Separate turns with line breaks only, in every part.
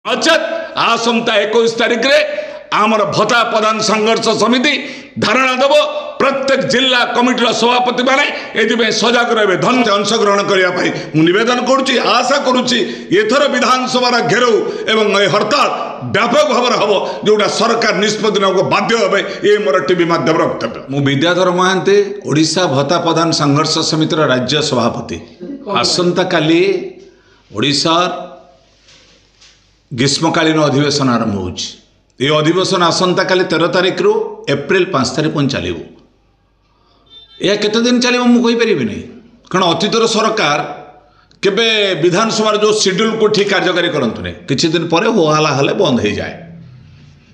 नचेत आसंता 21 तारिख रे आमर भत्ता प्रदान संघर्ष समिति धारणा देव प्रत्येक जिला कमिटर सभापति मैंने ये सजग रहे धन अंशग्रहण करने निवेदन करुच्ची आशा करुच्ची एथर विधानसभा घेराव एवं हड़ताल व्यापक भाव हम जोटा सरकार निष्पत्ति को बाध्य हे ये मोर टीवी माध्यम वक्तव्य। मु विद्याधर महांती ओडिशा भत्ता प्रदान संघर्ष समितिर राज्य सभापति। आसंता काली ओडिशा ग्रीष्मकालीन अधिवेशन आरंभ होउछि। ये अधिवेशन आसंता काली 13 तारिख रु एप्रिल 5 तारिख पन चलो। यह केते दिन चलो मुझे कहीपरि नहीं कारण अतीतर सरकार केबे विधानसभा जो शेड्यूल को ठीक कार्यकारी करते नहीं किछि दिन पर होहाला हेले बंद हो जाए।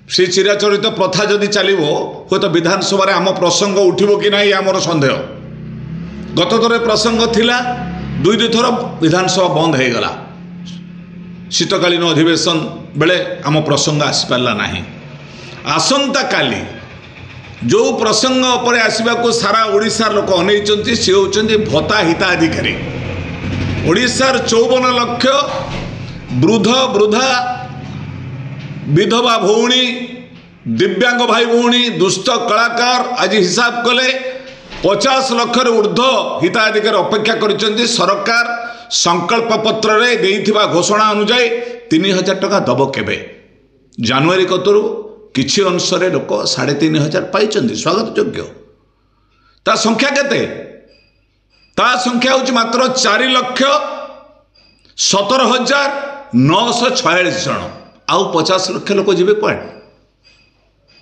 से चिराचरित प्रथा जदि चलो हूँ तो विधानसभा आम प्रसंग उठिबो कि नहीं आमर सन्देह। गत थर प्रसंग थिला 2 थर विधानसभा बंद हो गला। शीतकालीन अधिवेशन बेले आम प्रसंग आसीपारा ना। आसंता काली जो प्रसंग पर आसवा को सारा ओडिशा लोक अनैछन्ति से होउछन्ति भत्ता हिताधिकारी। ओडिशार 54 लाख वृद्ध वृद्धा विधवा भौणी दिव्यांग भाई भौणी दुष्ट कलाकार आज हिसाब कले 50 लाख ऊर्ध्व हिताधिकारी अपेक्षा करिसेंति। सरकार संकल्प पत्र रे देइथिबा घोषणा अनुसार 3000 टका दब केबे जनवरी कतरु किछि अंशरे लोक 3500 पाइछन्ति स्वागत योग्य। ता संख्या केते? ता संख्या होछि मात्र 4,17,946 जन। आउ 50 लाख लोक जीवे कोड।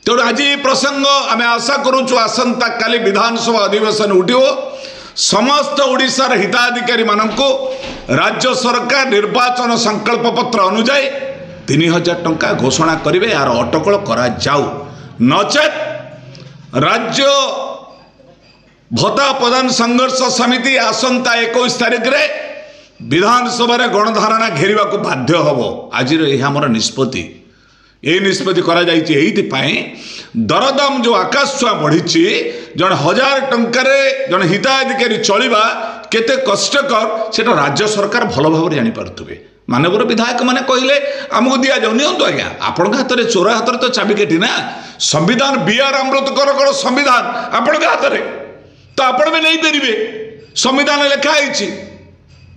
तेणु आज प्रसंग आम आशा करूँ आसंता काली विधानसभा अधिवेशन उठिबो। समस्त ओडिशार हिताधिकारी मानक राज्य सरकार निर्वाचन संकल्प पत्र अनुसार 3000 टंका घोषणा करेंगे यार अटकल करा जाऊ। नचेत राज्य भत्ता प्रदान संघर्ष समिति आसंता 21 तारिख रे विधानसभा गणधारणा घेरिबा को बाध्य हबो। आज हमर निष्पत्ति ये निष्पत्ति करा जाइछि एइथिपाई दरदाम जो आकाश छुआ बढ़ी जन 1000 टंकार जन हिताधिकारी चलवा केते कष्टकर सेटा राज्य सरकार भल भाव जानी पारुथिबे। मानवर विधायक माने कहले आमको दिया जाऊ नियंतु आज्ञा आपण हाथ में चोर हाथ में तो चाबिकाठी ना। संविधान बीआर आम्बेडकर संविधान आपण हाथ में तो आपण भी नहीं पारे। संविधान लिखाई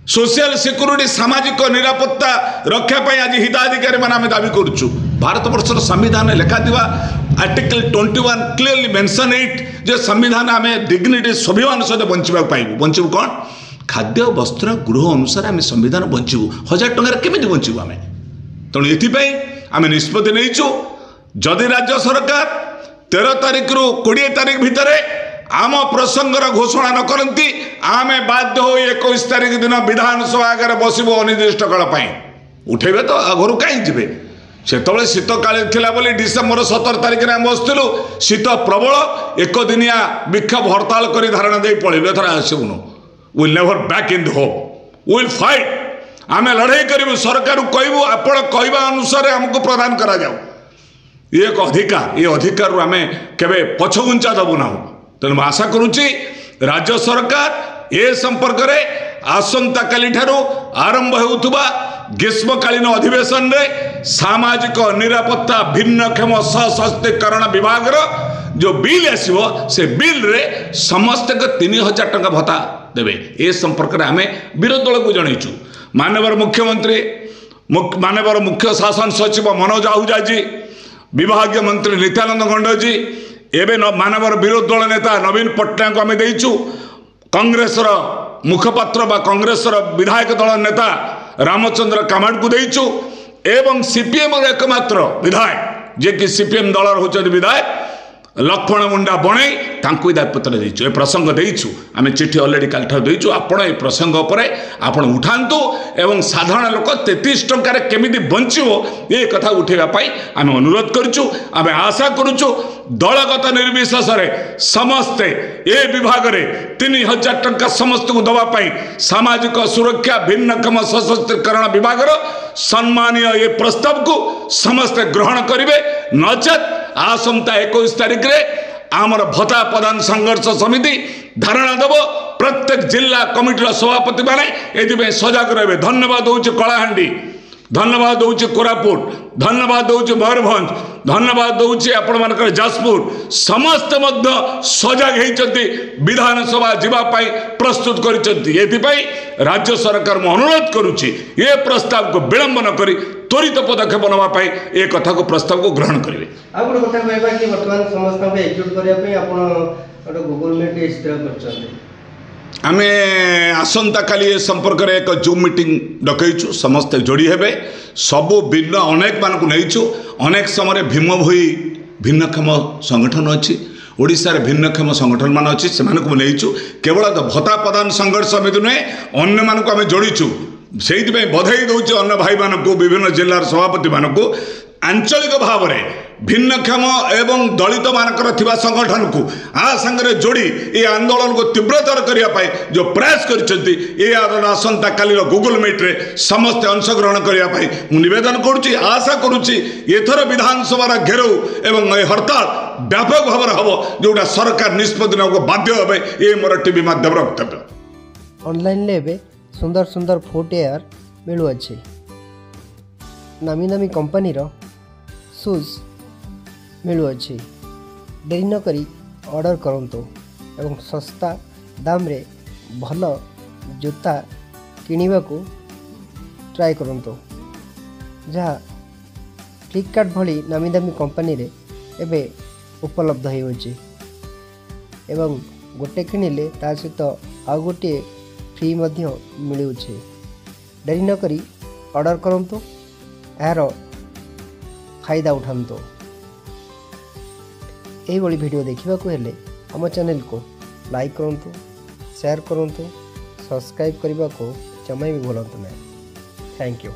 सोशल सिक्यूरिटी सामाजिक निरापत्ता रक्षा पाई आज हिताधिकारी मान आम दाबी करुचु। भारत वर्षर संविधान लिखा दिवा आर्टिकल 21 क्लियरली मेंशन इट जे संविधान आम डिग्निटी स्वाभिमान सहित बंचवा पाइबू। बंचबू कौन? खाद्य वस्त्र गृह अनुसार आम संविधान बंचबू। 1000 टंकार केमिति बंचबू आम? तेणु एथिपाई आम निष्पत्ति नहींचु जदि राज्य सरकार 13 तारिख रु 20 तारिख भितर आम प्रसंगर घोषणा न करती आमे बाध्य हो 21 तारिख दिन विधानसभा आगे बसबू अनिर्दिष्ट काल उठेबे तो घर कहीं जीवे। सेतबे शीत काली थिला बोली डिसेम्बर 17 तारिख में बसलु शीत प्रबल एक दिनिया विक्षोभ हड़ताल कर धारणा दे पड़े एथर आसबुनु। Will never back in the hope will fight. आम लड़ाई करूँ सरकार कहूँ आपण कहवा अनुसार आमको प्रदान करा जाऊ। ये एक अधिकार ये अधिकार आम केबे पछघुंचा दबू ना। तेणु आशा करुच्ची राज्य सरकार ए संपर्क में आसंता काली ठारू आरंभ होउथुबा ग्रीष्मकालीन अधिवेशन रे सामाजिक निरापत्ता भिन्नक्षम सशक्तिकरण विभाग जो बिल आसो से बिल रे समस्त 3000 टंका भत्ता देवे। ए संपर्क में आम विरोधी दल को जनईचु। माननीय मुख्यमंत्री माननीय मुख्य शासन सचिव मनोज आहूजा जी विभागीय मंत्री नित्यानंद गंड जी एवं मानव विरोधी दल नेता नवीन पट्टनायक आम देचु। कांग्रेस मुखपात्र बा कांग्रेस विधायक दल नेता रामचंद्र कामाड़ को देचु एवं सीपीएम एकमात्र विधायक जे कि सीपीएम दल होचन विधायक लक्ष्मण मुंडा बणई तांकु दायित्व देचु। ए प्रसंग देचु आम चिठी अलरेडी काल ठार देचु। आपण ए प्रसंग पर आपण उठांतु एवं साधारण लोक 33 टंकार केमिति बंचिबो ए कथा उठेगा पाई आम अनुरोध करूचु। आम आशा करूचु दलगत निर्विशेष समस्ते ए विभाग रे 3000 टंका समस्त को दवा पाई सामाजिक सुरक्षा भिन्नक्षम सशक्तिकरण विभाग सम्मानीय ये प्रस्ताव को समस्ते ग्रहण करेंगे। नचेत आसंता 21 तारिख रे आमर भत्ता प्रदान संघर्ष समिति धारणा देव प्रत्येक जिला कमिटर सभापति मैंने ये सजग रहे। धन्यवाद हूँ कलाहांडी धन्यवाद दूचे कोरापुट, धन्यवाद दूचे मयूरभंज, धन्यवाद दूचे आपण मानकर जाजपुर समस्त मध्य सजग होती विधानसभा जीवाई प्रस्तुत कर राज्य सरकार में अनुरोध करुच्ची ये प्रस्ताव को विलंब न करी त्वरित पदक्षेप नापी ए कथा को प्रस्ताव को ग्रहण करेंगे।
आ गोटे कथा कहबा कि वर्तमान समस्त एकजुट करने आप गूगल मीट स्थिर कर
आमे आसंता काली ए संपर्क में एक जूम मीटिंग डकईचु समस्ते जोड़ी हेबे सबु भिन्न अनेक मानक नहींचु अनेक समय भीम भोई भिन्नक्षम संगठन अच्छी ओडिशा रे भिन्नक्षम संगठन मान अच्छी से नहींचु केवल भत्ता प्रदान संघर्ष समिति नुहे अन्य मानक आम जोड़ीचु से बधाई दौचे अन्य भाई मानक विभिन्न जिलार सभापति मानक आंचलिक भाव में भिन्नक्षम एवं दलित मानकर थिबा संगठन को आ संगे जोड़ी ये आंदोलन को तीव्रतर करने जो प्रयास कर आसंता काली गूगल मीट रे समस्त अंशग्रहण करने निवेदन करुच्ची आशा करुच्ची एथर विधानसभा घेराव एवं हड़ताल व्यापक भाव में हम जोटा सरकार निष्पत्ति को बाध्य हे ये मोर टीवी माध्यम वक्तव्य।
ऑनलाइन ले सुंदर सुंदर फुटवेयर मिलुअछि नामी नामी कंपनी रो शूज मिलुअछि देरी न करी ऑर्डर करंतु एवं सस्ता दाम रे भल जूता किनिबा को ट्राई करंतु जहाँ फ्लिपकार्ट भली नामी दामी कंपनी रे एबे उपलब्ध होइछि एवं गोटे किनिले ता सहित आ गोटे फ्री मध्य मिलुछि देरी न करी ऑर्डर करंतु यार फायदा उठातु। यही वीडियो देखा हेले आम चैनल को लाइक करूँ शेयर करूँ सब्सक्राइब करने को जमा भी भूलु ना। Thank you.